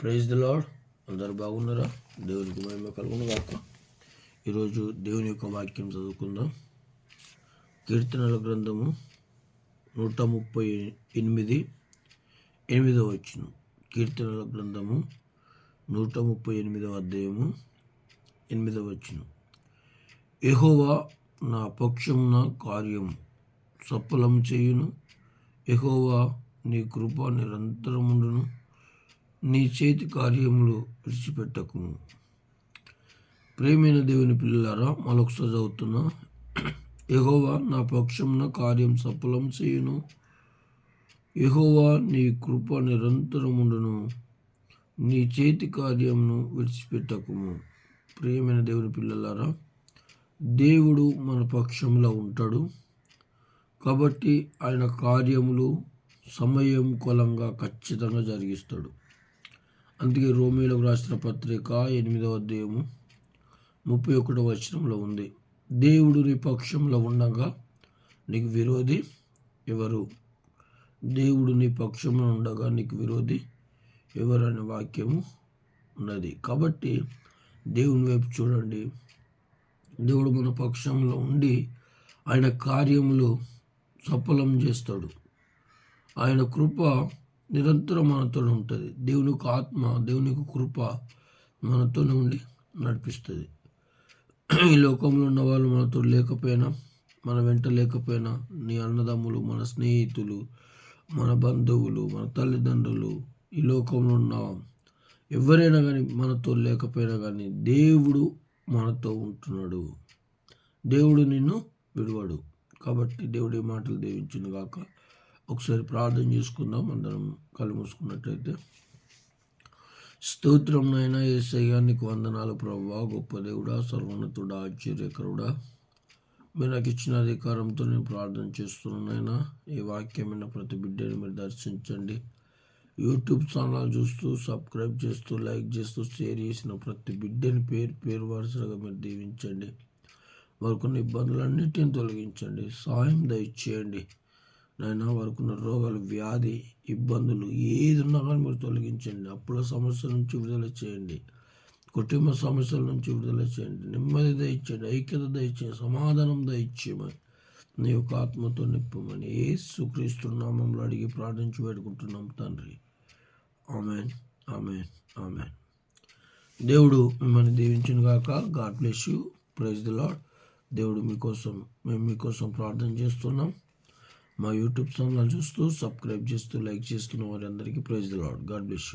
Praise the lord. అందరు బాగున్నారా? దేవునికి మహిమ కలుగును గాక. ఈరోజు దేవుని యొక్క వాక్యం చదువుకుందాం. కీర్తనల గ్రంథము 138 వచనం. కీర్తనల గ్రంథము 138 అధ్యాయము 8 వచనం. యెహోవా నా పక్షమున కార్యము సఫలం చేయును. యెహోవా నీ కృప నిరంతరముండును. నీ చేతి కార్యములు విడిచిపెట్టకుము. ప్రేమైన దేవుని పిల్లలారా, మరొకసారి చదువుతున్నా. యెహోవా నా పక్షమున కార్యం సఫలం చేయును. యెహోవా నీ కృప నిరంతరముండును. నీ చేతి కార్యమును విడిచిపెట్టకుము. ప్రియమైన దేవుని పిల్లలారా, దేవుడు మన పక్షంలో ఉంటాడు కాబట్టి ఆయన కార్యములు సమయం కొలంగా ఖచ్చితంగా జరిగిస్తాడు. అందుకే రోమీయులకు రాసిన పత్రిక 8వ అధ్యాయము 31వ వచనంలో ఉంది, దేవుడు నీ పక్షంలో ఉండగా నీకు విరోధి ఎవరు? దేవుడు నీ పక్షంలో ఉండగా నీకు విరోధి ఎవరు అనే వాక్యము ఉన్నది. కాబట్టి దేవుని వైపు చూడండి. దేవుడు మన పక్షంలో ఉండి ఆయన కార్యములు సఫలం చేస్తాడు. ఆయన కృప నిరంతరం మనతో ఉంటుంది. దేవుని యొక్క ఆత్మ, దేవుని యొక్క కృప మనతోనే ఉండి నడిపిస్తుంది. ఈ లోకంలో ఉన్న వాళ్ళు మనతో లేకపోయినా, మన వెంట లేకపోయినా, నీ అన్నదమ్ములు, మన స్నేహితులు, మన బంధువులు, మన తల్లిదండ్రులు, ఈ లోకంలో ఉన్న ఎవరైనా కానీ మనతో లేకపోయినా కానీ దేవుడు మనతో ఉంటున్నాడు. దేవుడు నిన్ను విడువడు. కాబట్టి దేవుడి మాటలు దీవించును గాక. ఒకసారి ప్రార్థన చేసుకుందాం. అందరం కళ్ళు మూసుకున్నట్లయితే. స్తోత్రం నాయనా యేసయ్యా, నీకు వందనాలు ప్రభువా. గొప్ప దేవుడా, సర్వోన్నతుడా, ఆశ్చర్యకరుడా, మీరు నాకు ఇచ్చిన అధికారంతో నేను ప్రార్థన చేస్తున్నానైనా. ఈ వాక్యమైన ప్రతి బిడ్డని మీరు దర్శించండి. యూట్యూబ్ ఛానల్ చూస్తూ సబ్స్క్రైబ్ చేస్తూ లైక్ చేస్తూ షేర్ చేసిన ప్రతి బిడ్డని పేరు వరుసగా మీరు దీవించండి. వారికున్న ఇబ్బందులన్నిటిని తొలగించండి. సహాయం దయచేయండి నాయన. వారికున్న రోగాలు, వ్యాధి, ఇబ్బందులు ఏది ఉన్నా కానీ మీరు తొలగించండి. అప్పుల సమస్యల నుంచి విడుదల చేయండి. కుటుంబ సమస్యల నుంచి విడుదల చేయండి. నెమ్మది దయచేయండి. ఐక్యత దయచేయండి. సమాధానం దయచేయమని నీ యొక్క ఆత్మతో నింపమని యేసుక్రీస్తు నామములో అడిగి ప్రార్థించి వేడుకుంటున్నాం తండ్రి. Amen, amen, amen. దేవుడు మిమ్మల్ని దీవించును గాక. God bless you. Praise the Lord. దేవుడు మేము మీకోసం ప్రార్థన చేస్తున్నాం. మా యూట్యూబ్ ఛానల్ చూస్తూ సబ్స్క్రైబ్ చేస్తూ లైక్ చేస్తున్న వారందరికీ praise the Lord. God bless you.